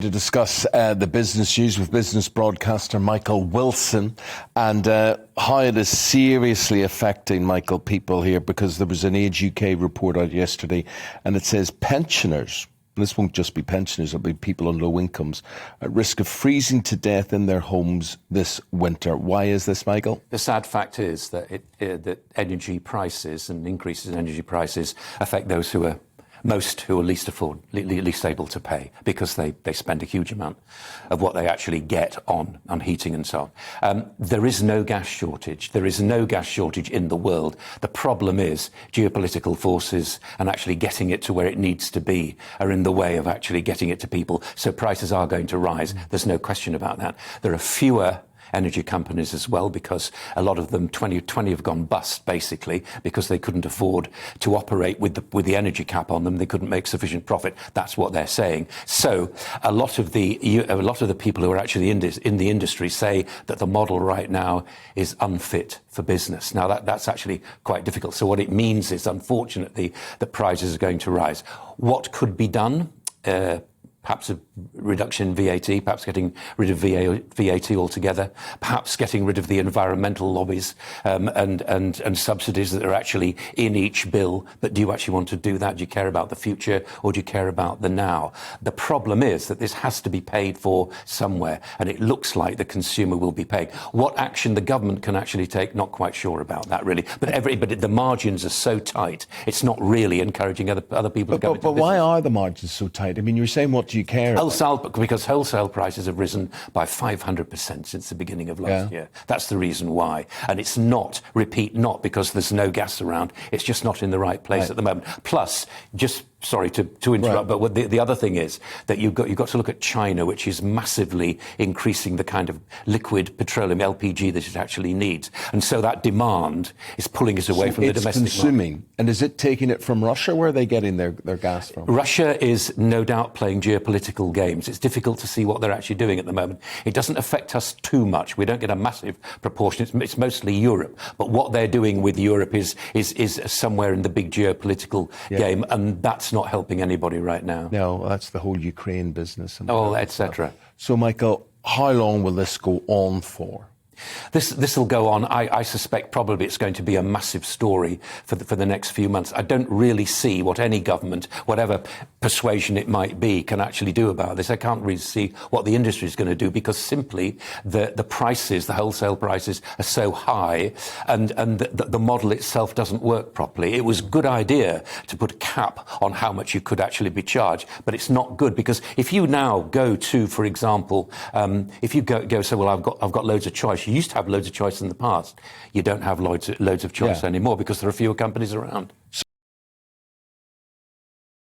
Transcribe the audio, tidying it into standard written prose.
To discuss the business news with business broadcaster Michael Wilson and how it is seriously affecting, Michael, people here, because there was an Age UK report out yesterday and it says pensioners, and this won't just be pensioners, it'll be people on low incomes, at risk of freezing to death in their homes this winter. Why is this, Michael? The sad fact is that that energy prices and increases in energy prices affect those who are least able to pay, because they spend a huge amount of what they actually get on heating and so on. There is no gas shortage. There is no gas shortage in the world. The problem is geopolitical forces and actually getting it to where it needs to be are in the way of actually getting it to people. So prices are going to rise. There's no question about that. There are fewer energy companies as well, because a lot of them, 20 have gone bust, basically, because they couldn't afford to operate with the energy cap on them. They couldn't make sufficient profit. That's what they're saying. So a lot of the people who are actually in the industry say that the model right now is unfit for business. Now that's actually quite difficult. So what it means is, unfortunately, that prices are going to rise. What could be done? Perhaps a reduction in VAT, perhaps getting rid of VAT altogether, perhaps getting rid of the environmental lobbies and subsidies that are actually in each bill. But do you actually want to do that? Do you care about the future, or do you care about the now? The problem is that this has to be paid for somewhere, and it looks like the consumer will be paying. What action the government can actually take, not quite sure about that, really. But the margins are so tight, it's not really encouraging other people to go into business. But why are the margins so tight? I mean, you're saying, what do you care about? Because wholesale prices have risen by 500% since the beginning of last year. That's the reason why. And it's not because there's no gas around. It's just not in the right place at the moment. Plus, sorry to interrupt, but the other thing is that you've got to look at China, which is massively increasing the kind of liquid petroleum, LPG, that it actually needs. And so that demand is pulling us away from the domestic market. It's consuming. And is it taking it from Russia? Where are they getting their gas from? Russia is no doubt playing geopolitical games. It's difficult to see what they're actually doing at the moment. It doesn't affect us too much. We don't get a massive proportion. It's mostly Europe. But what they're doing with Europe is somewhere in the big geopolitical game, and that's not helping anybody right now. No, that's the whole Ukraine business. Etc. So, Michael, how long will this go on for? This will go on. I suspect probably it's going to be a massive story for the next few months. I don't really see what any government, whatever persuasion it might be, can actually do about this. I can't really see what the industry is going to do, because simply the prices, the wholesale prices, are so high, and the model itself doesn't work properly. It was a good idea to put a cap on how much you could actually be charged, but it's not good, because if you now go to, for example, if you go say, well, I've got loads of choice. You used to have loads of choice in the past. You don't have loads of choice anymore, because there are fewer companies around.